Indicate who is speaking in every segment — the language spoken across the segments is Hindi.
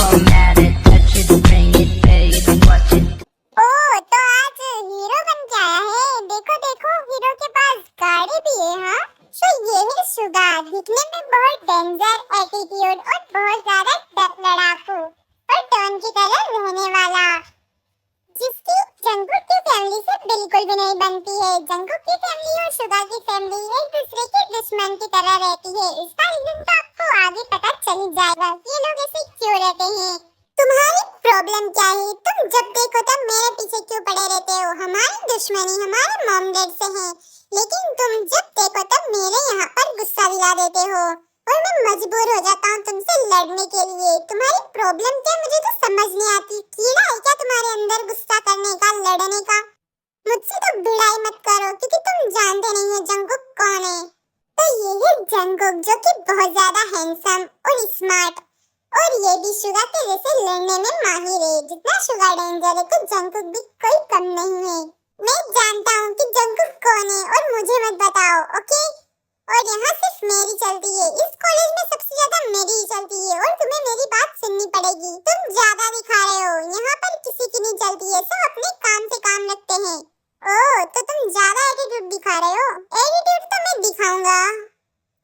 Speaker 1: come at it, touch it, bring it, pay it, watch it.
Speaker 2: ओ तो आज हीरो बन के आया है। देखो देखो हीरो के पास गाड़ी भी है। हाँ तो ये है शुगा, दिखने में बहुत डेंजर एटीट्यूड और बहुत ज्यादा लड़ाकू और डॉन की तरह रहने वाला, जिसकी जंगकुक की फैमिली से बिल्कुल भी नहीं बनती है। जंगकुक की फैमिली और शुगा की फैमिली एक दूसरे के दुश्मन की तरह रहती है। इसका रीजन तो आपको आगे पता चल ही जाएगा। ये लोग ऐसे क्यों रहते हैं? तुम्हारी प्रॉब्लम क्या है? तुम जब देखो तब मेरे पीछे क्यों पड़े रहते हो? हमारी दुश्मनी हमारे मॉम डैड से है, लेकिन तुम जब देखो तब मेरे यहाँ पर गुस्सा दिला देते हो और मैं मजबूर हो जाता हूँ तुमसे लड़ने के लिए। तुम्हारी प्रॉब्लम क्या मुझे तो समझ नहीं आती। कीड़ा है क्या तुम्हारे अंदर गुस्सा करने का, लड़ने का? मुझसे तो भिड़ाई मत करो क्योंकि तुम जानते नहीं हो जंगकुक कौन है। तो ये है जंगकुक, जो कि बहुत ज्यादा हैंडसम और स्मार्ट, और ये भी शुगा के जैसे लड़ने में माहिर है। जितना शुगा डेंजर है तो जंगकुक भी कोई कम नहीं है। मैं जानता हूँ कि जंगकुक कौन है और मुझे मत बताओ, ओके? और यहाँ सिर्फ मेरी चलती है। इस कॉलेज में सबसे ज्यादा मेरी ही चलती है और तुम्हें मेरी बात सुननी पड़ेगी। तुम ज्यादा दिखा रहे हो, यहाँ पर किसी की नहीं चलती है। सब अपने काम से काम रखते हैं। ओह तो तुम ज्यादा एटीट्यूड दिखा रहे हो। एटीट्यूड तो मैं दिखाऊंगा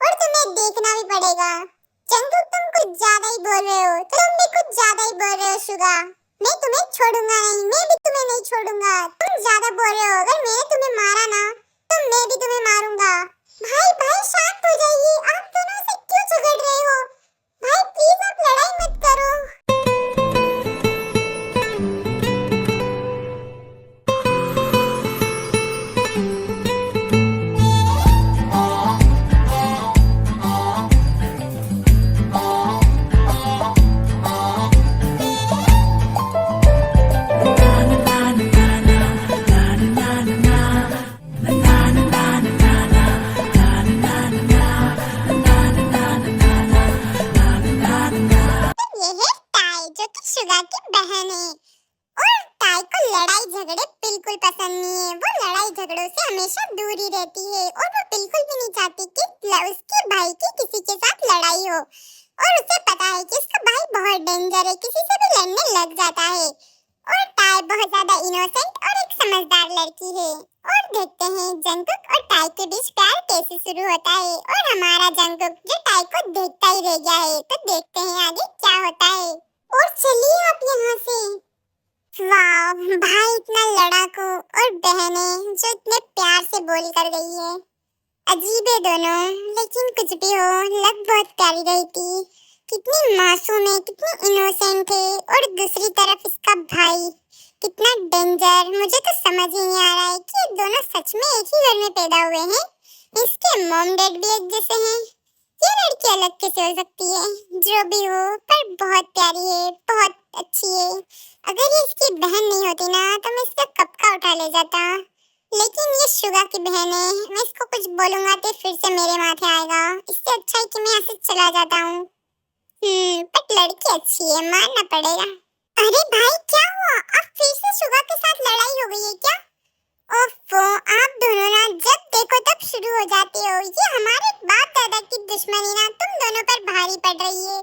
Speaker 2: और तुम्हें देखना भी पड़ेगा। जंगकुक तुम कुछ ज्यादा ही बोल रहे हो। तुम भी कुछ ज्यादा ही बोल रहे हो शुगा। मैं तुम्हें छोड़ूंगा नहीं, मैं भी तुम्हें नहीं छोड़ूंगा। तुम ज्यादा बोल रहे हो। अगर मैंने तुम्हें मारा ना तो मैं भी तुम्हें मारूंगा। भाई भाई शांत हो जाइए। आप दोनों से क्यों झगड़ रहे हो? भाई प्लीज आप लड़ाई मत करो। शुगा की बहन है और टाई को लड़ाई झगड़े बिल्कुल पसंद नहीं है। वो लड़ाई झगड़ों से हमेशा दूर ही रहती है और वो बिल्कुल भी नहीं चाहती कि उसके भाई की किसी के साथ लड़ाई हो। और उसे पता है कि उसका भाई बहुत डेंजर है, किसी से भी लड़ने लग जाता है। और टाई बहुत ज्यादा इनोसेंट और एक समझदार लड़की है। और देखते हैं जंगकुक और टाई के बीच प्यार कैसे शुरू होता है। और हमारा जंगकुक जो टाई को देखता ही रह गया है। तो देखते हैं आगे क्या होता है। और चलिए आप यहाँ से। वाह भाई इतना लड़ाकू और बहनें जो इतने प्यार से बोल कर गई है। अजीब है दोनों, लेकिन कुछ भी हो लग बहुत प्यारी रही थी। कितनी मासूम है, कितनी इनोसेंट है। और दूसरी तरफ इसका भाई कितना डेंजर। मुझे तो समझ ही नहीं आ रहा है कि ये दोनों सच में एक ही घर में पैदा हुए हैं। इसके मॉम डैड भी एक जैसे हैं। ये लड़की अलग कैसे हो सकती है? जो भी हो पर बहुत प्यारी है, बहुत अच्छी है। अगर ये इसकी बहन नहीं होती ना तो मैं इसका कप का उठा ले जाता। लेकिन ये शुगा की बहन है, मैं इसको कुछ बोलूंगा तो फिर से मेरे माथे आएगा। इससे अच्छा है कि मैं यहाँ से चला जाता हूँ। बट लड़की अच्छी है, मानना पड़ेगा। अरे भाई क्या हुआ? अब फिर से शुगा के साथ लड़ाई हो गई है क्या? ओफो, आप दोनों ना जब देखो तब शुरू हो जाते हो। ये हमारे बाप दादा की दुश्मनी ना तुम दोनों पर भारी पड़ रही है।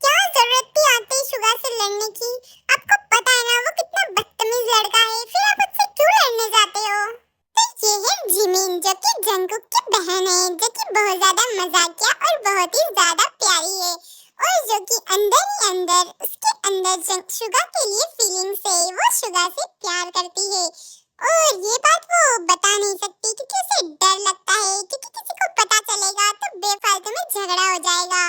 Speaker 2: क्या जरूरत थी आते ही शुगा से लड़ने की? आपको पता है ना वो कितना बदतमीज लड़का है, फिर आप उससे क्यों लड़ने जाते हो? तो ये है जिमिन, जो कि जंगकुक की बहन है, जो कि बहुत ज्यादा मजाकिया और बहुत ही ज्यादा प्यारी है। और जो कि अंदर ही अंदर उसके अंदर शुगा के लिए फीलिंग्स है। वो शुगा से प्यार करती है और ये बात वो बता नहीं सकती क्योंकि उसे डर लगता है क्योंकि किसी को पता चलेगा तो बेफालतू में झगड़ा हो जाएगा।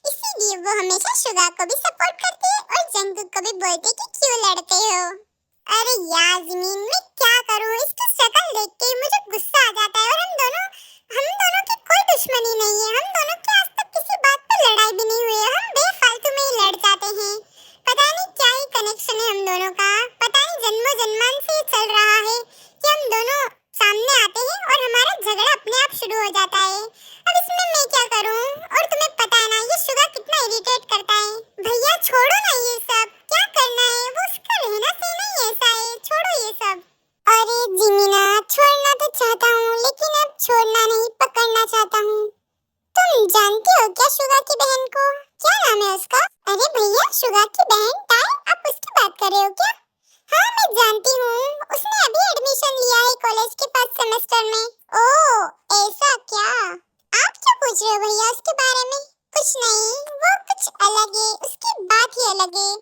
Speaker 2: इसीलिए वो हमेशा शुगा को भी सपोर्ट करती है और जंगकुक को भी बोलती है कि क्यों लड़ते हो। अरे यार ज़मीन, मैं क्या करूं? इसकी शक्ल देख के मुझे गुस्सा आ जाता है। और हम दोनों की कोई दुश्मनी नहीं है। हम दोनों की आज तक किसी बात पर लड़ाई भी नहीं हुई है। हम बेफालतू में ही लड़ जाते हैं। पता नहीं क्या ही कनेक्शन है हम दोनों का। पता नहीं जन्मों जन्मान से चल रहा है कि हम दोनों सामने आते हैं और हमारा झगड़ा अपने आप शुरू हो जाता है। अब इसमें मैं क्या करूं? और तुम्हें पता है ना ये शुगा कितना इरिटेट करता है। भैया छोड़ो ना ये सब, क्या करना है? वो उसका रहना सहना ही ऐसा है, छोड़ो ये सब। अरे जिमीना, छोड़ना तो चाहता हूँ लेकिन अब छोड़ना नहीं, पकड़ना चाहता हूँ। तुम जानती हो क्या शुगा की बहन को? क्या नाम है उसका? अरे भैया शुगा की बहन टाई, आप उसकी बात कर रहे हो क्या? हाँ मैं जानती हूँ, उसने अभी एडमिशन लिया है कॉलेज के फर्स्ट सेमेस्टर में। ओह ऐसा क्या? आप क्यों पूछ रहे हो भैया उसके बारे में? कुछ नहीं, वो कुछ अलग है, उसकी बात ही अलग है।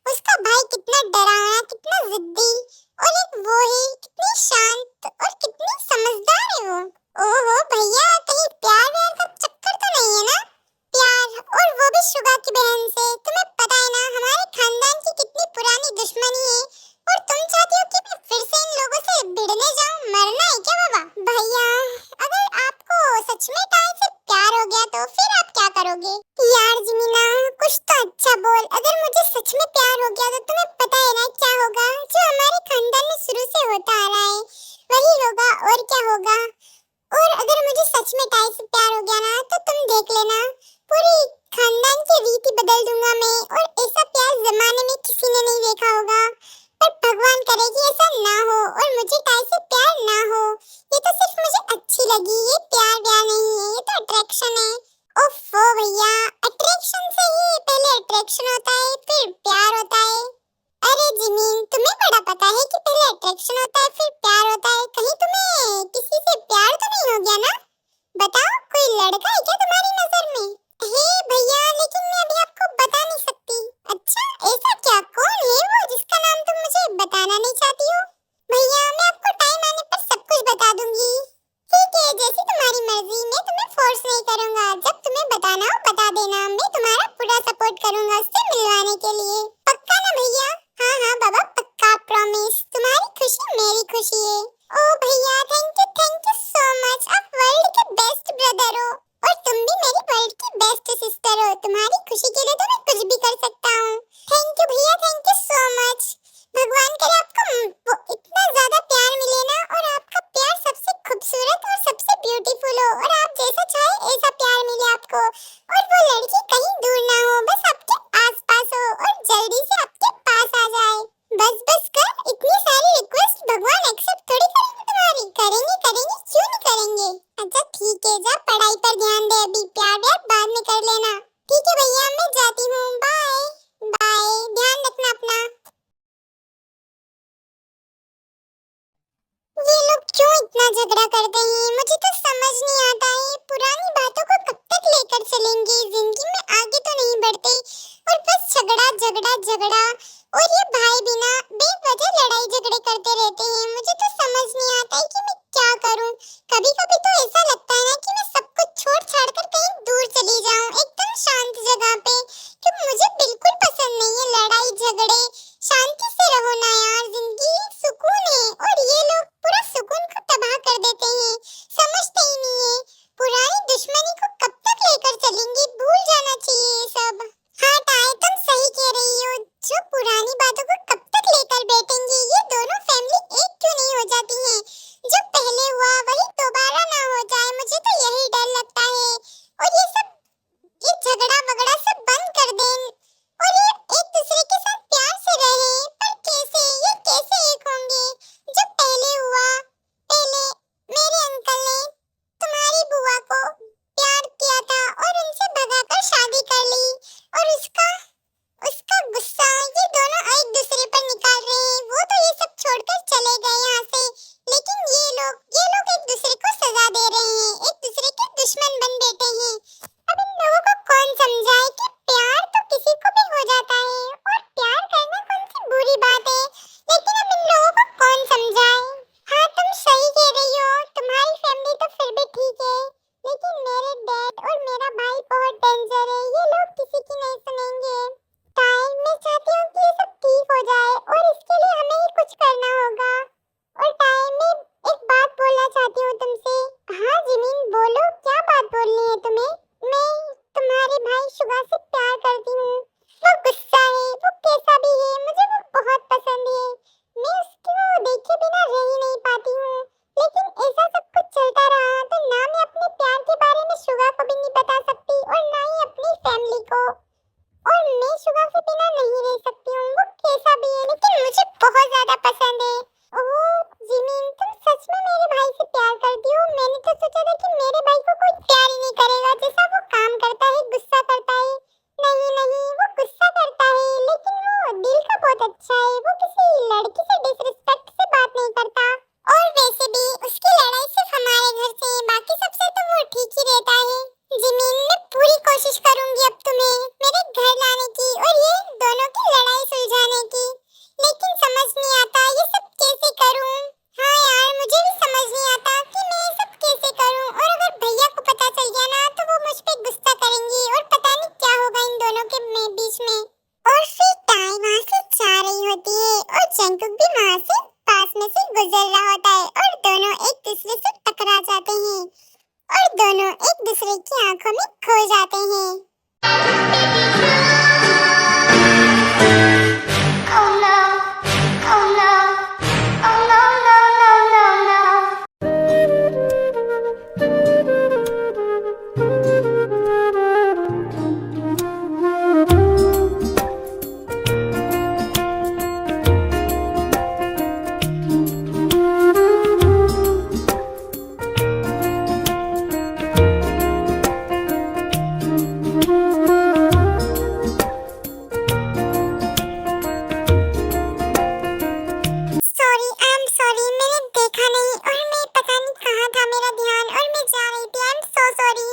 Speaker 2: उसका भाई कितना डरावना, कितना जिद्दी, और एक वो है कितनी शांत और कितनी समझदार है वो। ओहो भैया, कहीं प्यार व्यार का चक्कर तो नहीं है ना? प्यार, और वो भी शुगा की बहन से। तुम्हें पता है ना हमारे खानदान की कितनी पुरानी दुश्मनी है, और तुम चाहती हो कि मैं फिर से इन लोगों से भिड़ने जाऊं? मरना है क्या बाबा? भैया अगर आपको सच में टाई से प्यार हो गया तो फिर आप क्या करोगे? यार जिमीना कुछ तो अच्छा बोल। अगर मुझे सच में प्यार हो गया तो तुम्हें पता है ना क्या होगा? जो हमारे खानदान में शुरू से होता आ रहा है वही होगा, और क्या होगा? और अगर मुझे सच में टाई से प्यार हो गया ना तो तुम देख लेना, पूरी खानदान की रीति बदल दूंगा मैं, और ऐसा प्यार जमाने में किसी ने नहीं देखा होगा। पर भगवान करे कि ऐसा ना हो और मुझे टाई से प्यार ना हो। ये तो सिर्फ मुझे अच्छी लगी, ये प्यार व्यार नहीं है, ये तो अट्रैक्शन है। ओफो भैया, अट्रैक्शन से ही पहले अट्रैक्शन होता है फिर प्यार होता है। अरे जिमीन, तुम्हें बड़ा पता है कि पहले अट्रैक्शन होता है फिर प्यार होता है। कहीं तुम्हें किसी से प्यार तो नहीं हो गया ना? बताओ, कोई लड़का है क्या तुम्हारी नजर में? हे भैया, लेकिन मैं अभी आपको बता नहीं सकती। अच्छा ऐसा क्या? कौन है वो जिसका नाम तुम मुझे बताना नहीं चाहती हो? भैया मैं आपको टाइम आने पर सब कुछ बता दूंगी। ठीक है, जैसी तुम्हारी मर्जी, मैं तुम्हें फोर्स नहीं करूंगा। जब तुम्हें बताना हो बता देना, मैं तुम्हारा पूरा सपोर्ट करूंगा उससे मिलवाने के लिए। पक्का ना भैया? हाँ हाँ बाबा पक्का, प्रॉमिस। तुम्हारी खुशी मेरी खुशी है। ओ भैया थैंक यू सो मच। आप वर्ल्ड के बेस्ट ब्रदर हो, और तुम भी मेरी वर्ल्ड की बेस्ट सिस्टर हो। तुम्हारी खुशी के लिए तो मैं कुछ भी कर सकता हूँ। थैंक यू भैया, थैंक यू सो मच। भगवान करे आपको इतना ज्यादा प्यार मिले ना, और आपका प्यार सबसे खूबसूरत और सबसे ब्यूटीफुल हो, और आप जैसा चाहे ऐसा प्यार मिले आपको, और वो लड़की कहीं दूर ना हो, बस आपके आसपास हो और जल्दी से आपके पास आ जाए। बस बस कर, इतनी सारी रिक्वेस्ट भगवान एक्सेप्ट थोड़ी करेंगे तुम्हारी। करेंगे करेंगे, क्यों नहीं करेंगे? अच्छा ठीक है, जा पढ़ाई पर ध्यान दे, अभी प्यार व्यार बाद में कर लेना। ठीक है भैया, मैं जाती हूँ, बाय बाय, ध्यान रखना अपना। ये लोग क्यों इतना झगड़ा करते हैं? मुझे तो समझ नहीं आता है। पुरानी बातों को कब तक लेकर चलेंगे? जिंदगी में आगे तो नहीं बढ़ते, और बस झगड़ा झगड़ा झगड़ा। और ये भाई भी ना बेवजह लड़ाई झगड़े करते रहते हैं। मुझे तो समझ नहीं आता है कि मैं क्या करूं। कभी कभी तो ऐसा लगता है ना कि मैं सब कुछ छोड़ छाड़ कर कहीं दूर चली जाऊं, एकदम शांत जगह पे, क्योंकि मुझे बिल्कुल पसंद नहीं है लड़ाई झगड़े। शांति से रहो ना यार, जिंदगी सुकून है, और ये लोग पूरा सुकून को तबाह कर देते हैं। समझते ही नहीं है। पुरानी दुश्मनी को कब तक लेकर चलेंगे? भूल जाना चाहिए ये सब। हाँ टाई, तुम सही कह रही हो। जो पुरानी बातों को कब तक लेकर बैठेंगे? ये दोनों फैमिली एक क्यों नहीं हो जाती हैं? जो पहले हुआ वही दोबारा ना हो जाए, मुझे तो यही डर लगता है। और ये सब, ये झगड़ा वगड़ा सब बंद कर दें, और ये एक बहुत अच्छा है, वो किसी लड़की से डिसरिस्पेक्ट से बात नहीं करता। और वैसे भी उसकी लड़ाई सिर्फ हमारे घर से है, बाकी सबसे तो वो ठीक ही रहता है। जिमीन, मैं पूरी कोशिश करूंगी अब तुम्हें मेरे घर लाने की और ये दोनों की लड़ाई सुलझाने की, लेकिन समझ नहीं आता ये सब कैसे करूं। हाँ यार, मुझे भी समझ नहीं आता कि मैं ये सब कैसे करूं। और अगर भैया को पता चल गया ना तो वो मुझ पे गुस्सा करेंगी और पता नहीं क्या होगा इन दोनों के बीच में। और फिर टाई वहाँ से जा रही होती है और जंकुक भी वहाँ से पास में से गुजर रहा होता है और दोनों एक दूसरे से टकरा जाते हैं और दोनों एक दूसरे की आंखों में खो जाते हैं।
Speaker 3: Oh no, oh no, oh no, no, no, no, no.
Speaker 2: Sorry, I am sorry, मैंने देखा नहीं और मैं पता नहीं कहाँ था मेरा ध्यान और मैं जा रही थी। I am so sorry.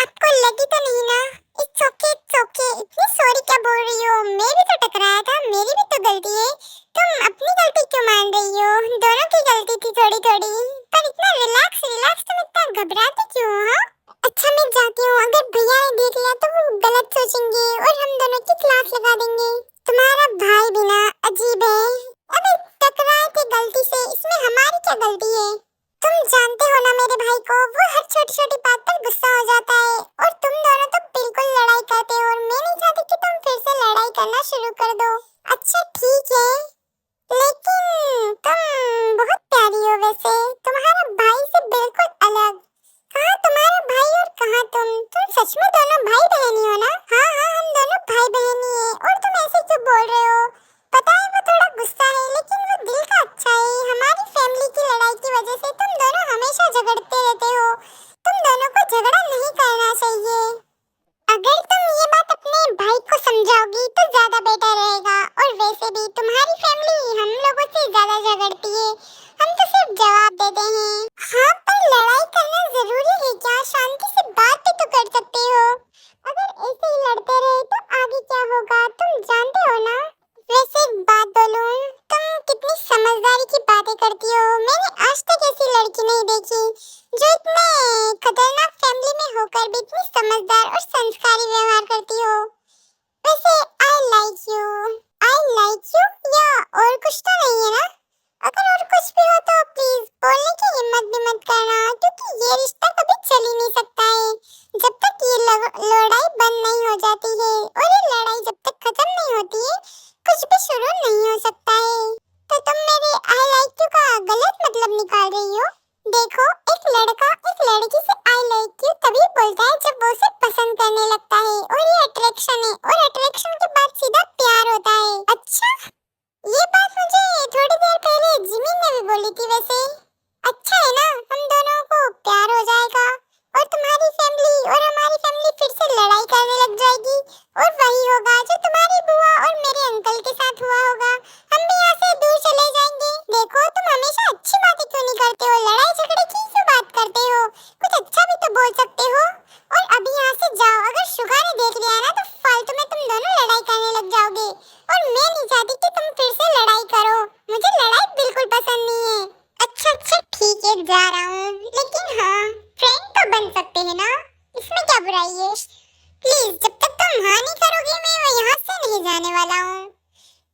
Speaker 2: आपको लगी तो नहीं ना? It's okay, it's okay. इतनी सॉरी क्या बोल रही हो? मैं भी तो टकराया था, मेरी भी तो गलती है। तुम अपनी गलती क्यों मान रही हो? दोनों की गलती थी थोड़ी थोड़ी। पर इतना रिलैक्स रिलैक्स तुम इतना घबराते क्यों हो? हाँ, अच्छा मैं जाती हूँ। अगर भैया ने देख लिया तो वो गलत सोचेंगे और हम दोनों की क्लास लगा देंगे। तुम्हारा भाई भी ना अजीब है। अबे टकराए थे गलती से, इसमें हमारी क्या गलती है? तुम जानते हो ना मेरे भाई को, वो हर छोटी छोटी बात पर गुस्सा हो जाता है और तुम दोनों तो बिल्कुल लड़ाई करते हो और मैं नहीं चाहती कि तुम फिर से लड़ाई करना शुरू कर दो। अच्छा ठीक है, लेकिन तुम बहुत प्यारी हो वैसे। तुम्हारा भाई से बिल्कुल अलग। कहाँ तुम्हारा भाई और कहाँ तुम सच में दोनों भाई बहनी हो ना? हाँ हाँ, हम दोनों भाई बहनी है। और तुम ऐसे क्यों बोल रहे हो? पता है वो थोड़ा गुस्सा है लेकिन वो दिल का अच्छा है। हमारी फैमिली की लड़ाई की वजह से तुम दोनों हमेशा झगड़ते रहते हो। तुम दोनों को झगड़ा नहीं करना चाहिए। अगर तुम ये बात अपने भाई को समझाओगी तो ज्यादा बेटर रहेगा। और वैसे भी तुम्हारी फैमिली हम लोगों से ज्यादा झगड़ती है, हम तो सिर्फ जवाब देते हैं। हाँ, पर लड़ाई करना जरूरी है क्या? शांति से बात भी तो कर सकते हो। अगर ऐसे ही लड़ते रहे तो आगे क्या होगा तुम जानते हो ना? वैसे एक बात बोलूं, तुम कितनी समझदारी की बातें करती हो। मैंने आज तक ऐसी लड़की नहीं देखी जो इतने खतरनाक फैमिली में होकर भी इतनी समझदार और संस्कारी व्यवहार करती हो। वैसे आई लाइक यू या और कुछ तो नहीं है ना? अगर और कुछ भी हो तो प्लीज बोलने की हिम्मत भी मत करना, क्योंकि ये रिश्ता कभी चल ही नहीं सकता है जब तक ये लड़ाई बंद नहीं हो जाती है। और ये लड़ाई जब तक खत्म नहीं होती है कुछ भी शुरू नहीं हो सकता है। तो तुम मेरे आई लाइक यू का गलत मतलब निकाल रही हो। देखो, एक लड़का एक लड़की से आई लाइक यू तभी बोलता है जब वो उसे पसंद करने लगता है और ये अट्रैक्शन है। और अट्रैक्शन के बाद सीधा प्यार होता है। अच्छा, ये बात मुझे थोड़ी देर पहले जिमीन ने भी बोली थी। वैसे अच्छा है ना, हम दोनों को प्यार हो जाएगा और तुम्हारी फैमिली और हमारी फैमिली फिर से लड़ाई करने लग जाएगी और वही होगा जो तुम्हारी बुआ और मेरे अंकल के साथ हुआ होगा। हम भी यहाँ से दूर चले जाएंगे। देखो, तुम हमेशा अच्छी बातें क्यों नहीं करते हो? लड़ाई झगड़े की क्यों बात करते हो? कुछ अच्छा भी तो बोल सकते हो। और अभी यहाँ से जाओ। अगर शुगा ने देख लिया ना तो फालतू में तुम दोनों लड़ाई करने लग जाओगे और मैं नहीं चाहती कि तुम फिर से लड़ाई करो। मुझे लड़ाई बिल्कुल पसंद नहीं है। अच्छा ठीक है, जा रहा हूँ। लेकिन हाँ, फ्रेंड तो बन सकते हैं ना, इसमें क्या बुराई है? प्लीज, जब तक तुम हाँ नहीं करोगे मैं यहाँ से नहीं जाने वाला हूँ।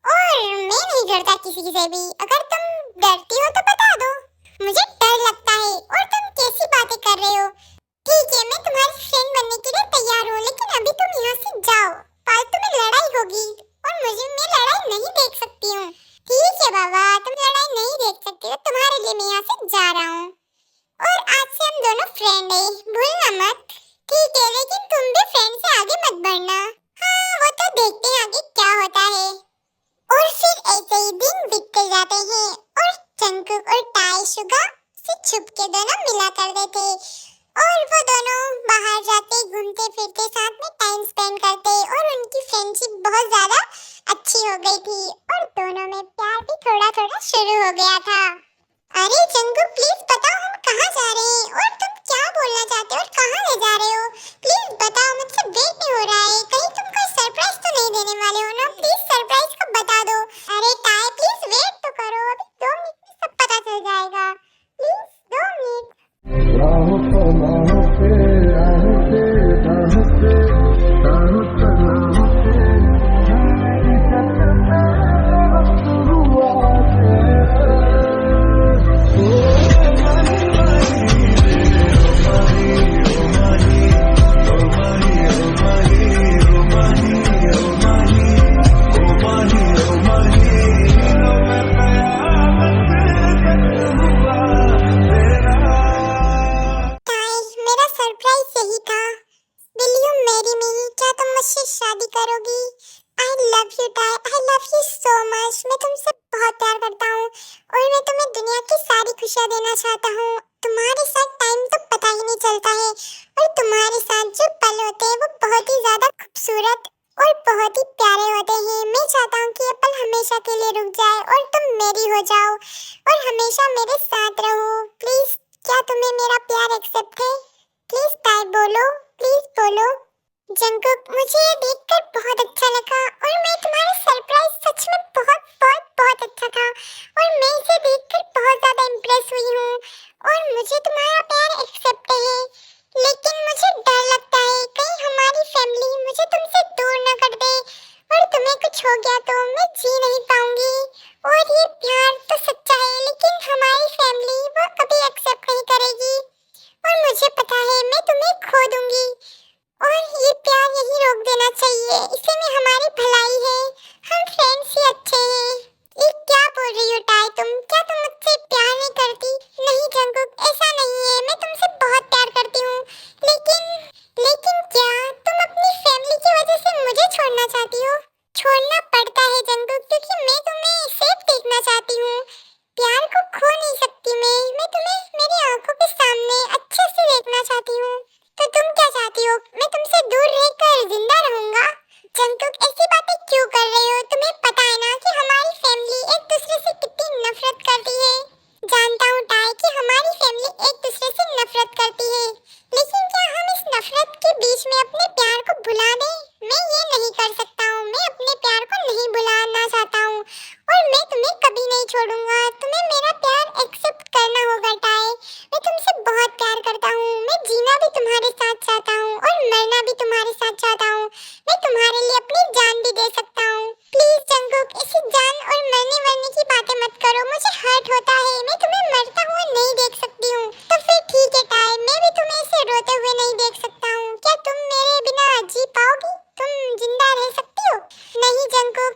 Speaker 2: और मैं नहीं डरता किसी से भी। अगर तुम डरती हो तो बता दो, मुझे डर लगता है। और तुम कैसी बातें कर रहे हो? ठीक है, मैं तुम्हारी फ्रेंड बनने के लिए तैयार हूँ, लेकिन अभी तुम यहाँ से जाओ। फालतू में लड़ाई होगी और मैं लड़ाई नहीं देख सकती हूँ। ठीक है बाबा, तुम लड़ाई नहीं देख सकते हो, तुम्हारे लिए मैं यहाँ से जा रहा हूँ। और आज से हम दोनों फ्रेंड हैं, भूलना मत। ठीक है, लेकिन तुम भी फ्रेंड से आगे मत बढ़ना। हाँ, वो तो देखते हैं आगे क्या होता है। और फिर ऐसे ही दिन बीतते जाते हैं और जंकुक और टाई शुगा से छुप के दोनों मिला करते थे। और वो दोनों बाहर जाते, घूमते फिरते, साथ में टाइम स्पेंड करते और उनकी फ्रेंडशिप बहुत ज्यादा अच्छी हो गई थी और दोनों में प्यार भी थोड़ा थोड़ा शुरू हो गया था। अरे जंगकुक प्लीज बताओ हम कहाँ जा रहे हैं और तुम क्या बोलना चाहते हो और कहाँ ले जा रहे हो? प्लीज बताओ, मुझसे वेट नहीं हो रहा है। कहीं तुम कोई सरप्राइज तो नहीं देने वाले हो ना? प्लीज सरप्राइज को बता दो। अरे टाई प्लीज वेट तो करो, अभी 2 मिनट में सब पता चल जाएगा। Please 2 minute. मेरा सरप्राइज यही था। Will you marry me? क्या तुम मुझसे शादी करोगी? I love you tie, I love you so much. मैं तुमसे बहुत प्यार करता हूँ और मैं तुम्हें दुनिया की सारी खुशियाँ देना चाहता हूँ। तुम्हारे साथ टाइम तो पता ही नहीं चलता है और तुम्हारे साथ जो पल होते हैं वो बहुत ही ज्यादा खूबसूरत और बहुत ही प्यारे होते हैं। मैं चाहता हूँ कि ये पल हमेशा के लिए रुक जाए और तुम मेरी हो जाओ और हमेशा मेरे साथ रहो। प्लीज, क्या तुम्हें मेरा प्यार एक्सेप्ट है? प्लीज टाई बोलो, प्लीज बोलो। जंगकुक, मुझे ये देखकर बहुत अच्छा लगा और मैं तुम्हारा सरप्राइज सच में बहुत बहुत बहुत अच्छा था और मैं इसे देखकर बहुत ज्यादा इम्प्रेस हुई हूँ और मुझे तुम्हारा प्यार एक्सेप्ट है। लेकिन मुझे डर लगता है कहीं हमारी फैमिली मुझे तुमसे दूर न कर दे और तुम्हें कुछ हो गया तो मैं जी नहीं पाऊंगी। और ये प्यार तो सच्चा है लेकिन हमारी फैमिली वो कभी एक्सेप्ट नहीं करेगी और मुझे पता है मैं तुम्हें खो दूंगी और ये प्यार यही रोक देना चाहिए। इसी में हमारी भलाई है, हम फ्रेंड्स ही अच्छे हैं। ये क्या बोल रही हो टाई तुम? क्या तुम मुझसे प्यार नहीं करती? नहीं जंगकुक, ऐसा नहीं है, मैं तुमसे बहुत प्यार करती हूँ। लेकिन क्या तुम अपनी फैमिली की वजह से मुझे छोड़ना चाहती हो? छोड़ना पड़ता है जंगकुक क्योंकि मैं तुम्हें सेफ देखना चाहती हूँ। प्यार को खो नहीं सकती मैं तुम्हें मेरी आंखों के सामने अच्छे से देखना चाहती हूँ। तो तुम क्या चाहती हो? मैं तुमसे दूर रहकर जिंदा रहूंगा? जंगकुक, ऐसी बातें क्यों कर रहे हो? तुम्हें पता है ना कि हमारी फैमिली एक दूसरे से कितनी नफरत करती है। जानता हूँ टाई कि हमारी फैमिली एक दूसरे से नफरत करती है, लेकिन क्या हम इस नफरत के बीच में अपने प्यार को भुला दें? मैं ये नहीं कर सकता हूँ, मैं अपने प्यार को नहीं भुलाना चाहता हूँ और मैं तुम्हें कभी नहीं छोड़ूंगा। तुम्हें मेरा प्यार एक्सेप्ट करना होगा टाई। मैं तुमसे बहुत प्यार करता हूँ, मैं जीना भी तुम्हारे साथ चाहता हूँ और मरना भी तुम्हारे साथ चाहता हूँ। मैं तुम्हारे लिए अपनी जान भी दे सकता हूँ। प्लीज जंगकुक, ऐसी जान और मरने वरने की बातें मत करो, मुझे हर्ट होता है। मैं तुम्हें मरता हुआ नहीं देख सकती हूँ। तो फिर ठीक है टाई, मैं भी तुम्हें ऐसे रोते हुए नहीं देख सकता हूँ। क्या तुम मेरे बिना जी पाओगी? तुम जिंदा रह सकती हो? नहीं जंगकुक,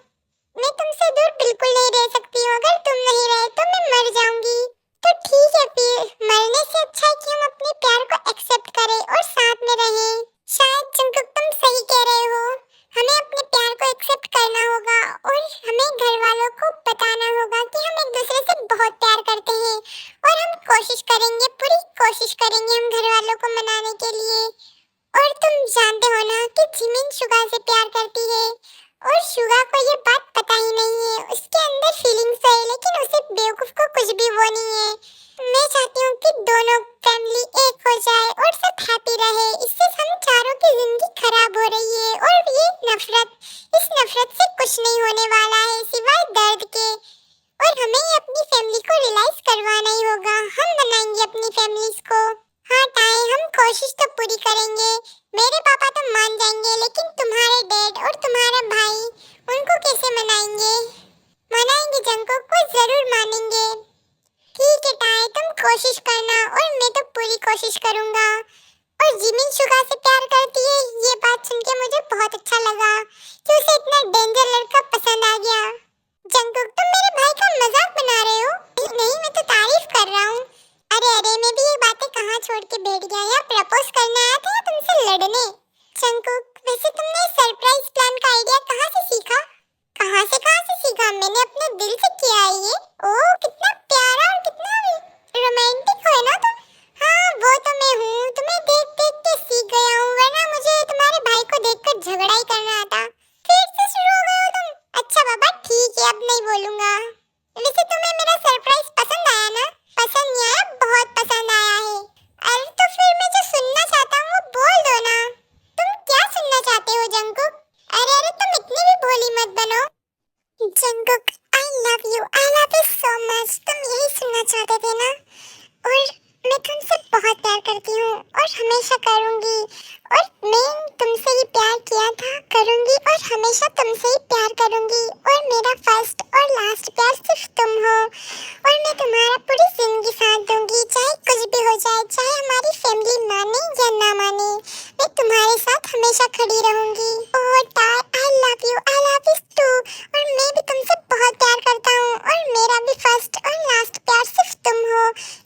Speaker 2: मैं तुमसे दूर बिल्कुल नहीं रह सकती हूँ। अगर तुम नहीं रहे तो मैं मर जाऊंगी। तो ठीक है, फिर मरने से अच्छा है कि हम अपने प्यार को एक्सेप्ट करें और साथ में रहें। शायद जंगकुक तुम सही कह रहे हो, हमें अपने प्यार को एक्सेप्ट करना होगा और हमें घर वालों को बताना होगा कि हम एक दूसरे से बहुत प्यार करते हैं और हम कोशिश करेंगे, पूरी कोशिश करेंगे हम घर वालों को मनाने के लिए। और तुम जानते हो ना कि जिमिन शुगा से प्यार करती है और शुगा को ये बात पता ही नहीं है। उसके अंदर फीलिंग्स है लेकिन उसे बेवकूफ को कुछ भी वो नहीं है। मैं चाहती हूँ कि दोनों फैमिली एक हो जाए और सब हैप्पी रहे। इससे हम चारों की जिंदगी खराब हो रही है और ये नफरत, इस नफरत से कुछ नहीं होने वाला है सिवाय दर्द के। और हमें अपनी फैमिली को रियलाइज करवाना ही होगा। हम बनाएंगे अपनी फैमिलीज को। हाँ टाई, हम कोशिश तो पूरी करेंगे। मेरे पापा तो मान जाएंगे लेकिन तुम्हारे डैड और तुम्हारा भाई, उनको कैसे मनाएंगे? मनाएंगे जंगकुक, वो जरूर मानेंगे। ठीक है टाई, तुम कोशिश करना और मैं तो पूरी कोशिश करूंगा। और जिमिन शुगा से प्यार करती है, ये बात सुन के मुझे बहुत अच्छा लगा कि उसे इतना डेंजर लड़का पसंद आ गया। जंगकुक, तुम मेरे भाई का मजाक बना रहे हो? नहीं, मैं तो तारीफ कर रहा हूँ। अरे मैं भी ये बातें कहाँ छोड़ के बैठ गया? यहाँ प्रपोज करने आया था या तुमसे लड़ने? जंगकुक, वैसे तुमने सरप्राइज प्लान का आइडिया कहाँ से सीखा? कहाँ से सीखा? मैंने अपने दिल से किया है ये। ओह, कितना प्यारा और कितना रोमांटिक हो ना तुम। हाँ, वो तो मैं हूँ, तुम्हें देख देख के सीख गया हूँ, वरना मुझे तुम्हारे भाई को देखकर झगड़ा ही करना आता। फिर से शुरू हो गए हो तुम? मत बनो। Jungkook, I love you so much. तुम यही सुनना चाहते थे ना? और मैं तुमसे बहुत प्यार करती हूँ और हमेशा करूँगी। और मैं तुमसे ही प्यार किया था, करूँगी और हमेशा तुमसे ही प्यार करूँगी। और मेरा फर्स्ट और लास्ट प्यार सिर्फ तुम हो। और मैं तुम्हारा पूरी जिंदगी साथ दूंगी, चाहे कुछ भी हो जाए, चाहे हमारी फैमिली माने या ना माने, मैं तुम्हारे साथ हमेशा खड़ी रहूँगी। और तार, आई लव यू टू। और मैं भी तुमसे बहुत प्यार करता हूँ और मेरा भी फर्स्ट और लास्ट प्यार सिर्फ तुम हो।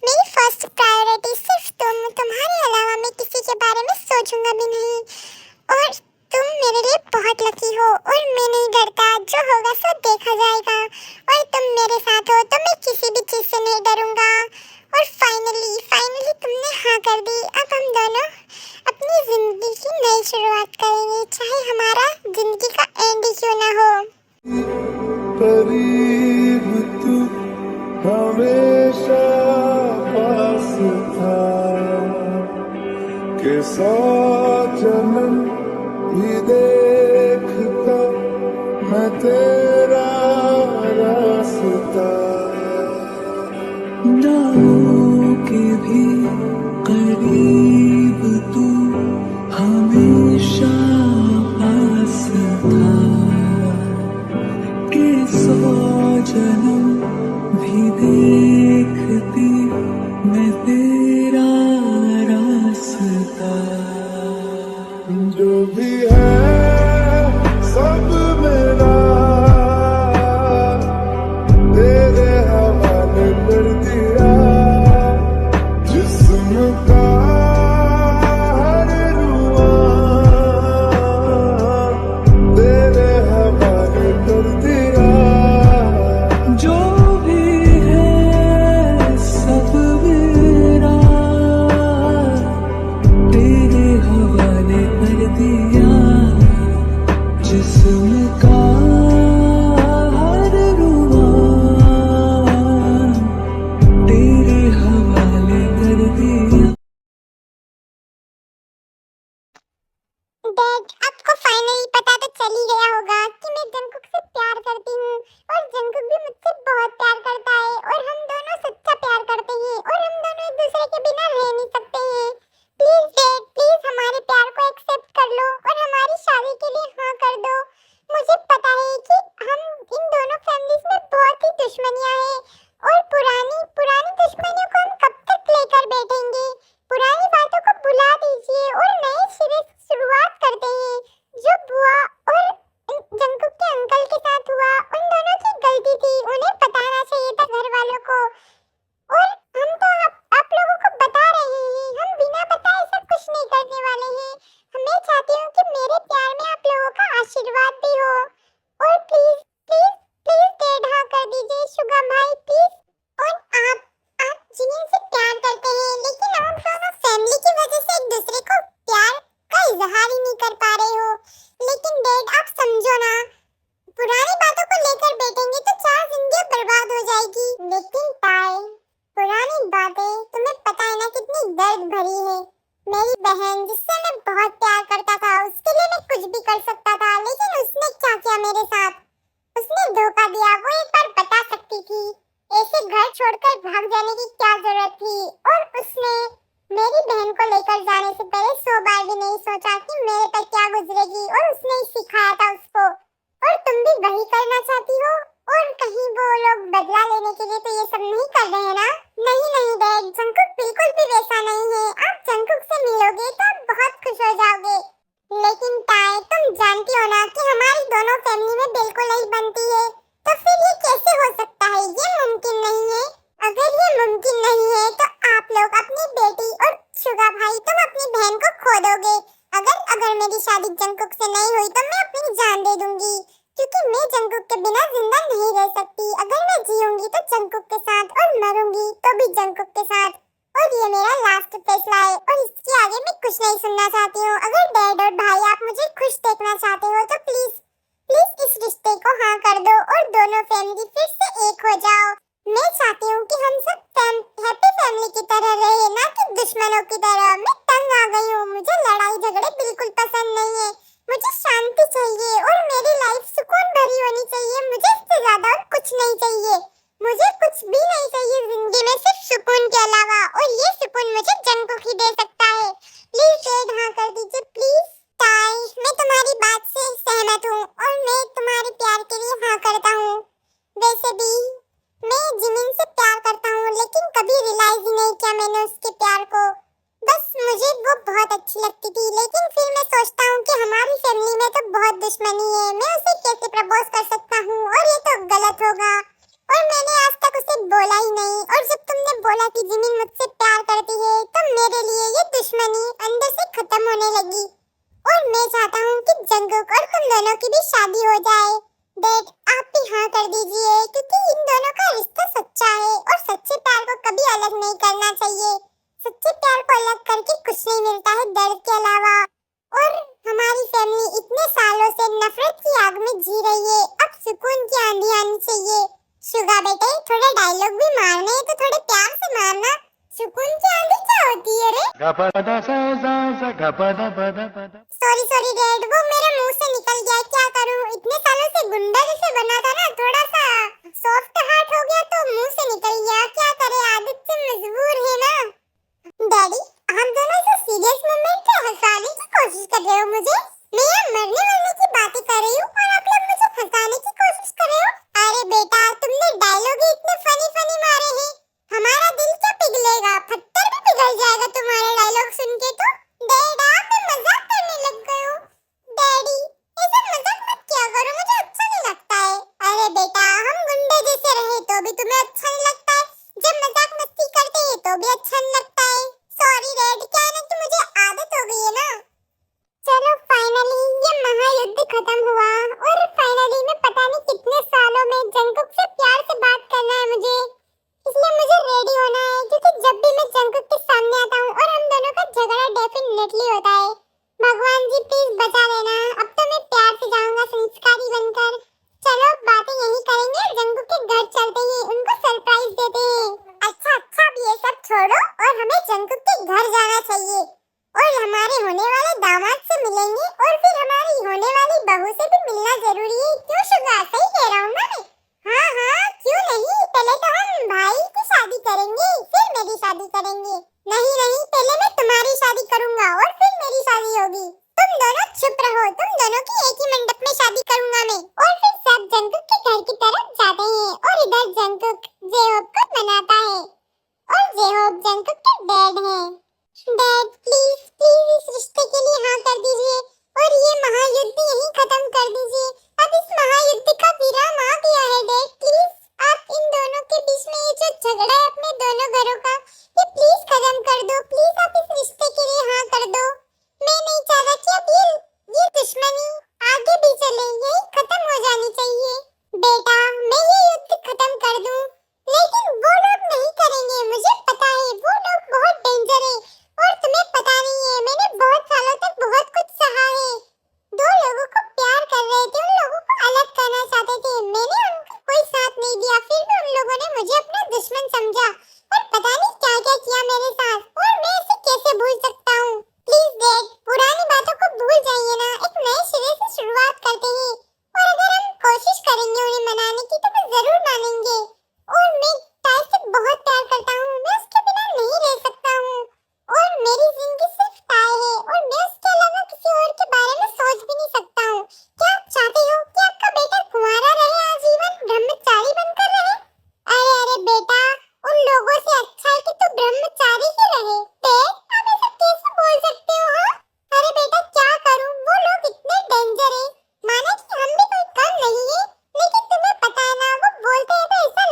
Speaker 2: मेरी फर्स्ट प्रायोरिटी सिर्फ तुम। तुम्हारे अलावा मैं किसी के बारे में सोचूंगा भी नहीं। और तुम मेरे लिए बहुत लकी हो और मैं नहीं डरता, जो होगा सो देखा जाएगा। और तुम मेरे साथ हो तो मैं किसी भी चीज से नहीं डरूंगा। और फाइनली तुमने हाँ कर दी। अब हम दोनों अपनी जिंदगी की नई शुरुआत करेंगे, चाहे हमारा जिंदगी का एंड ही क्यों ना हो।
Speaker 4: करीब तू हमेशा पास था कि 100 जन्म भी देखता मैं तेरा रास्ता। ना हो के भी करीब तू हमेशा पास था कि 100 जन्म भी देखती मैं तेरा रास्ता। जो भी है सब मेरा तेरे हवाले कर दिया। जिस्म का हर रुआ तेरे हवाले कर दिया। जो भी है सब मेरा तेरे हवाले कर दिया। जिस्म का हर रुआ तेरे हवाले कर दिया।
Speaker 2: डैड, आपको फाइनली पता तो चल ही गया होगा कि मैं जंगकुक से प्यार करती हूँ और जंगकुक भी मुझसे बहुत प्यार करता है। और हम दोनों सच्चा प्यार करते हैं और हम दोनों एक दूसरे के बिना रह नहीं सकते हैं। प्लीज डैड, प्लीज हमारे प्यार को एक्सेप्ट कर लो और हमारी शादी के लिए हाँ कर दो। मुझे पता है कि हम इन दोनों फैमिलीज में बहुत ही दुश्मनियां हैं और पुरानी दुश्मनियों को हम कब तक लेकर बैठेंगे। पुरानी बातों को भुला दीजिए और नए सिरे से शुरुआत करते हैं। जो बुआ और जंगकुक के अंकल के साथ हुआ, उन दोनों की गलती थी, उन्हें बताना चाहिए था घर वालों को। और हम तो आप लोगों को बता रहे हैं, हम बिना बताए सब कुछ नहीं करने वाले हैं। मैं चाहती हूँ कि मेरे प्यार में आप लोगों का आशीर्वाद भी हो। और प्लीज प्लीज प्लीज डैड हाँ कर दीजिए, शुगा भाई प्लीज। और आप जिन्हें से प्यार करते हैं, लेकिन आप दोनों फैमिली की वजह से एक दूसरे को प्यार का इजहार ही नहीं कर पा रहे हो। लेकिन डैड आप समझो ना, पुरानी बातों को लेकर बैठेंगे तो 4 जिंदगी बर्बाद हो जाएगी। लेकिन ताई, पुरानी बातें तुम्हें पता है ना कितनी दर्द भरी है। मेरी बहन जिससे मैं बहुत प्यार करता था, उसके लिए मैं कुछ भी कर सकता था, लेकिन उसने क्या किया मेरे साथ? उसने धोखा दिया। वो एक बार बता सकती थी, ऐसे घर छोड़कर भाग जाने की क्या जरूरत थी? और उसने मेरी बहन को लेकर जाने से पहले 100 बार भी नहीं सोचा कि मेरे पर क्या गुजरेगी। और उसने ही सिखाया था उसको। और तुम भी वही करना चाहती हो? और कहीं वो लोग बदला लेने के लिए तो ये सब नहीं कर रहे हैं ना? नहीं डैड, जंगकुक बिल्कुल भी वैसा नहीं है। आप जंगकुक से मिलोगे तो आप बहुत खुश हो जाओगे। लेकिन ताई, तुम जानती हो ना कि हमारी दोनों फैमिली में बिल्कुल नहीं बनती है। तो फिर ये कैसे हो सकता है? ये मुमकिन नहीं है। अगर ये मुमकिन नहीं है तो आप लोग अपनी बेटी और शुगा भाई, तुम अपनी बहन को खो दोगे। अगर मेरी शादी जंगकुक से नहीं हुई तो मैं अपनी जान दे दूंगी, क्योंकि मैं जंगकुक के बिना जिंदा नहीं रह सकती। अगर मैं जीऊंगी तो जंगकुक के साथ और मरूंगी तो भी जंगकुक के साथ। और ये मेरा लास्ट फैसला है और इसके आगे मैं कुछ नहीं सुनना चाहती हूँ। अगर डैड और भाई आप मुझे खुश देखना चाहते हो तो प्लीज प्लीज इस रिश्ते को हाँ कर दो और दोनों फैमिली फिर से एक हो जाओ। मैं चाहती हूँ कि हम सब हैप्पी फैमिली की तरह रहे, ना कि दुश्मनों की तरह। मैं तंग आ गई हूँ, मुझे लड़ाई झगड़े बिल्कुल पसंद नहीं है। मुझे शांति चाहिए और मेरी लाइफ सुकून भरी होनी चाहिए, मुझे इससे ज्यादा और कुछ नहीं चाहिए। मुझे कुछ भी नहीं चाहिए जिंदगी में, सिर्फ सुकून के अलावा, और ये सुकून मुझे जंगकुक ही दे सकता है। प्लीज डैड हाँ कर दीजिए प्लीज। ताई, मैं तुम्हारी बात से सहमत हूँ और मैं तुम्हारे प्यार के लिए हाँ करता हूँ। वैसे भी मैं जिमिन से प्यार करता हूँ, लेकिन कभी रियलाइज ही नहीं किया मैंने उसके प्यार को। बस मुझे वो बहुत अच्छी लगती थी, लेकिन फिर मैं सोचता हूँ कि हमारी फैमिली में तो बहुत दुश्मनी है, मैं उसे कैसे प्रपोज कर सकता हूँ, और ये तो गलत होगा। और मैंने आज तक उसे बोला ही नहीं, और जब तुमने बोला कि जिमिन मुझसे प्यार करती है, तो मेरे लिए ये दुश्मनी अंदर से खत्म होने लगी। और मैं चाहता हूँ कि जंगकुक और तुम दोनों की भी शादी हो जाए। डैड, आप भी हाँ कर दीजिए, क्योंकि इन दोनों का रिश्ता सच्चा है, और सच्चे प्यार को कभी अलग नहीं करना चाहिए। सच्चे प्यार को अलग करके कुछ नहीं मिलता है दर्द के अलावा। और हमारी फैमिली इतने सालों से नफरत की आग में जी रही है, अब सुकून की आंधी आनी चाहिए। शुगा बेटे, थोड़े डायलॉग भी मारने हैं तो थोड़े प्यार से मारना। सुकून की आंधी क्या होती है रे? सॉरी डैड, वो मेरे मुंह से निकल गया, क्या करूं? इतने सालों से गुंडा जैसे बना था ना, थोड़ा सा सॉफ्ट हार्ट हो गया तो मुंह से निकल गया, क्या करे, आदत से मजबूर है ना। डैडी, हम दोनों इस सीरियस मोमेंट पे हंसाने की कोशिश कर रहे हो मुझे? मैं यहाँ मरने की बातें कर रही हूँ और आप लोग मुझे हंसाने की कोशिश कर रहे हो? अरे बेटा, तुमने डायलॉग ही इतने फनी मारे हैं, हमारा दिल क्या पिघलेगा, पत्थर भी पिघल जाएगा तुम्हारे डायलॉग सुन के तो। डैडा, मैं मजाक करने लग गई हूँ। डैडी, ऐसा मजाक मत किया करो, मुझे अच्छा नहीं लगता है। अरे बेटा, हम गुंडे जैसे रहे तो भी तुम्हें अच्छा नहीं लगता है, जब मजाक मस्ती करते हैं तो भी अच्छा नहीं लगता है। सॉरी डैड, क्या है ना कि मुझे आदत हो गई है ना। चलो फाइनली ये महायुद्ध खत्म हुआ, और फाइनली मैं पता नहीं कितने सालों में जंगकुक से प्यार से बात करना है मुझे, इसलिए मुझे रेडी होना है, क्योंकि जब भी मैं जंगकुक के सामने आता हूँ और हम दोनों का झगड़ा डेफिनेटली होता है। भगवान जी प्लीज बचा लेना, अब तो मैं प्यार से जाऊंगा संस्कारी बनकर। चलो बातें यही करेंगे, जंगकुक के घर चलते हैं, उनको सरप्राइज देते हैं। अच्छा अब ये सब छोड़ो और हमें जंगकुक के घर जाना चाहिए, और हमारे होने वाले दामाद से मिलेंगे, और फिर हमारी होने वाली बहू से भी मिलना जरूरी है। क्यों शुगा, सही कह रहा हूँ ना मैं? हाँ, क्यों नहीं, पहले तो हम भाई की शादी करेंगे, फिर मेरी शादी करेंगे। नहीं, पहले मैं तुम्हारी शादी करूंगा और फिर मेरी शादी होगी। तुम दोनों चुप रहो, तुम दोनों की एक ही मंडप में शादी करूंगा मैं। और फिर सब जंगकुक के घर की तरफ जाते हैं, और इधर जंगकुक जेहोब को मनाता है, और जेहोब जंगकुक के डैड हैं। डैड प्लीज इस रिश्ते के लिए हाँ कर दीजिए, और ये महायुद्ध यहीं खत्म कर दीजिए। अब इस महायुद्ध का विराम आ गया है डैड, प्लीज आप इन दोनों के बीच में ये जो झगड़ा है अपने दोनों घरों का, ये प्लीज खत्म कर दो। प्लीज आप इस रिश्ते के लिए हाँ कर दो। मैं नहीं चाहता कि अब ये दुश्मनी आगे भी चले, यही खत्म हो जानी चाहिए। बेटा, मैं ये युद्ध खत्म कर दूं, लेकिन वो लोग नहीं करेंगे, मुझे पता है, वो लोग बहुत डेंजर है, और तुम्हें पता नहीं है, मैंने बहुत सालों तक बहुत कुछ सहा है। दो लोगों को प्यार कर रहे थे, उन लोगों को अलग करना चाहते थे, मैंने उनका कोई साथ नहीं दिया, फिर भी उन लोगों ने मुझे अपना दुश्मन समझा, और पता नहीं क्या किया मेरे साथ, और मैं इसे कैसे भूल सकता हूँ। प्लीज डैड, पुरानी बातों को भूल जाइए ना, एक नए सिरे से शुरुआत करते हैं, और अगर हम कोशिश करेंगे उन्हें मनाने की तो वो जरूर मानेंगे। और मैं ताई से बहुत प्यार करता हूँ, मैं उसके बिना नहीं रह सकता हूँ, और मेरी जिंदगी सिर्फ ताई है, और मैं उसके अलावा किसी और के बारे में सोच भी नहीं सकता हूँ। क्या आप चाहते हो कि आपका बेटा कुंवारा रहे, आजीवन ब्रह्मचारी बनकर रहे? अरे बेटा, उन लोगों से अच्छा है कि तू ब्रह्मचारी ही रहे। आप ऐसा कैसे बोल सकते हो? हाँ, अरे बेटा क्या करूँ, वो लोग इतने डेंजर है, माना कि हम भी कोई कम नहीं है, लेकिन तुम्हें पता है ना, वो बोलते हैं तो ऐसा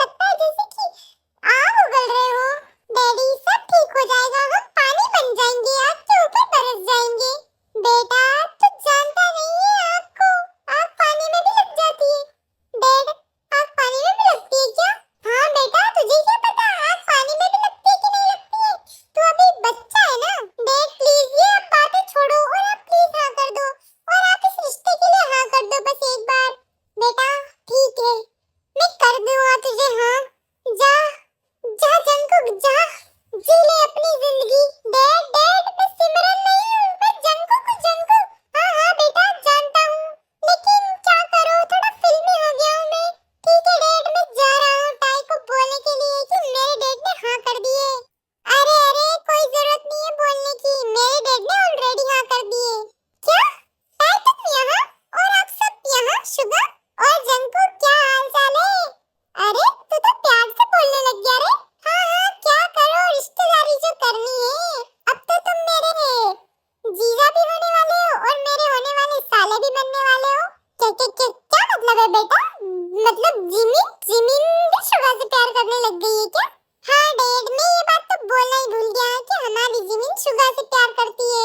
Speaker 2: जिमिन भी शुगा से प्यार करने लग गई है क्या? हाँ डैड, मैं ये बात तो बोलना ही भूल गया कि हमारी जिमिन शुगा से प्यार करती है।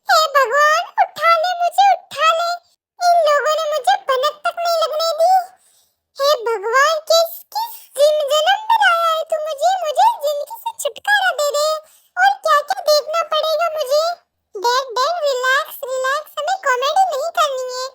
Speaker 2: हे भगवान, उठा ले मुझे, उठा ले। इन लोगों ने मुझे भनक तक नहीं लगने दी। हे भगवान, किस किस जन्म में लाया है तू मुझे? मुझे जिंदगी से छुटकारा दे दे। और क्या क्या देखना पड़ेगा मुझे? डैड डैड रिलैक्स रिलैक्स, हमें कॉमेडी नहीं करनी है।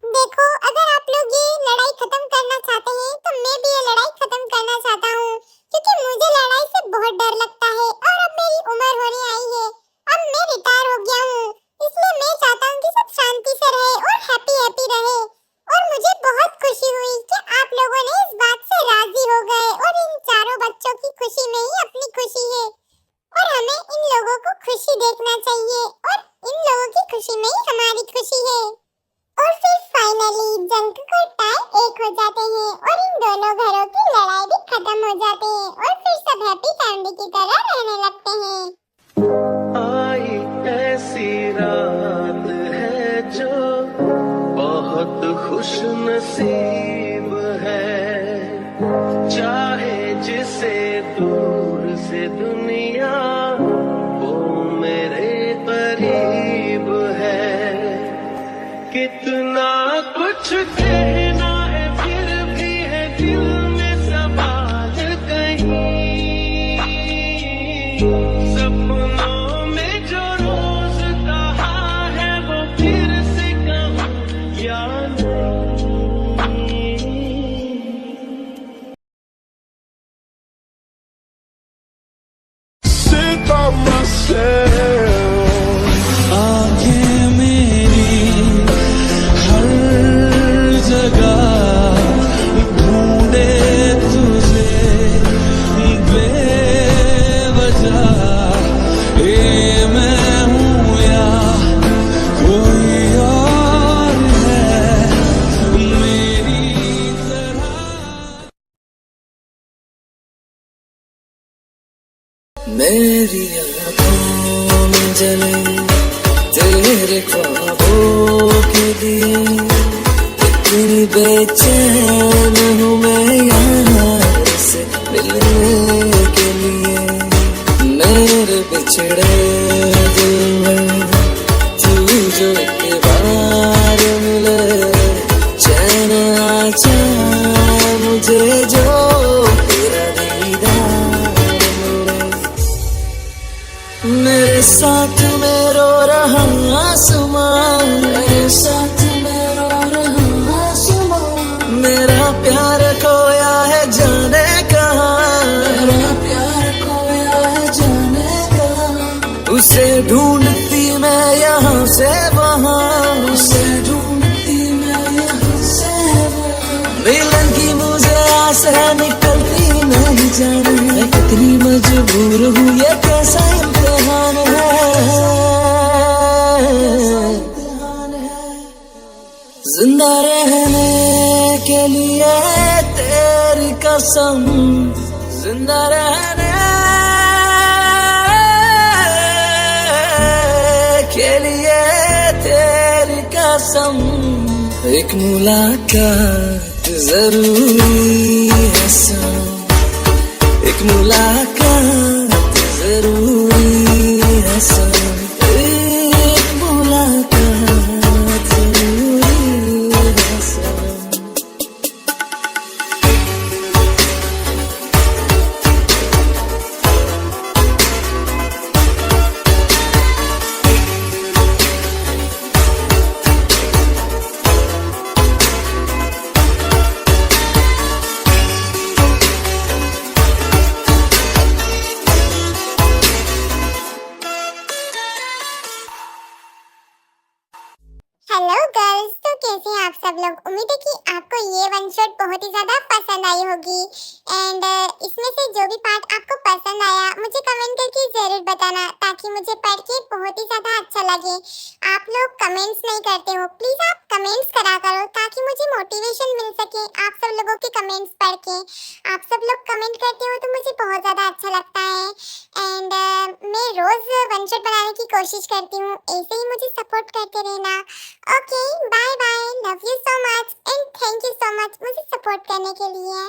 Speaker 2: देखो, अगर आप लोग ये लड़ाई खत्म करना चाहते हैं तो मैं भी ये लड़ाई खत्म करना चाहता हूँ, क्योंकि मुझे लड़ाई से बहुत डर लगता है और अब मेरी उम्र होने आई है। अब मैं रिटायर हो गया हूँ, इसलिए मैं चाहता हूँ कि सब शांति से रहे और हैप्पी हैप्पी रहे। और मुझे बहुत खुशी हुई कि आप लोगों ने इस बात से राजी हो गए और इन चारों बच्चों की खुशी में ही अपनी खुशी है और हमें इन लोगों को खुशी देखना चाहिए और इन लोगों की खुशी में ही हमारी खुशी है। और फिर फाइनली जंकुक और टाई एक हो जाते हैं और इन दोनों घरों की लड़ाई भी खत्म हो जाती है और फिर सब हैप्पी फैमिली की तरह रहने लगते हैं।
Speaker 4: आई ऐसी रात है जो बहुत खुश नसीब है, चाहे जिसे दूर से दुनिया वो मेरे करीब है। कितना कुछ कहना है फिर भी है दिल में सवाल कहीं, सपनों में जो रोज कहा है वो फिर से कहूँ या नहीं। Sick of myself, आंखें मेरी हर जगह ढूंढे तुझे बेवजह। ये मैं हूँ या कोई और है मेरी तरह। मेरी आँखों में जले तेरे ख्वाबों के लिए, इतनी बेचैन हूँ मैं यार से मिलने के लिए। मेरे बिछड़े दिल में तू जो एक बार मिले, चैन आ जाए मुझे जो तेरा दीदार मिले। मेरे साथ में रो रहा आसमां, मेरे साथ में रो रहा आसमां। मेरा प्यार खोया है जाने कहाँ, मेरा प्यार खोया है जाने कहाँ। उसे ढूंढती मैं यहाँ से वहाँ, उसे ढूंढती मैं यहाँ से वहाँ। मिलन की मुझे आस है निकलती नहीं जाने, मैं कितनी मजबूर हूँ ये कैसा इम्तिहान है। जिंदा रहने के लिए तेरी कसम, जिंदा रहने के लिए तेरी कसम। एक मुलाकात जरूरी है सनम, एक मुलाकात जरूरी है सनम, एक मुलाकात जरूरी है सनम।
Speaker 2: हेलो गर्ल्स, तो कैसे हैं आप सब लोग? उम्मीद है कि आपको ये वन शॉट बहुत ही ज्यादा पसंद आई होगी। एंड इसमें से जो भी पार्ट आपको पसंद आया मुझे कमेंट करके जरूर बताना, ताकि मुझे पढ़ के बहुत ही ज्यादा अच्छा लगे। आप लोग कमेंट्स नहीं करते हो, प्लीज आप कमेंट्स करा करो ताकि मुझे मोटिवेशन मिल सके आप सब लोगों के कमेंट्स पढ़ के। आप सब लोग कमेंट करते हो तो मुझे बहुत ज्यादा अच्छा लगता है। एंड मैं रोज वन शॉट बनाने की कोशिश करती हूँ, ऐसे ही मुझे सपोर्ट करते रहना। Okay, bye bye, love you so much and thank you so much मुझे सपोर्ट करने के लिए।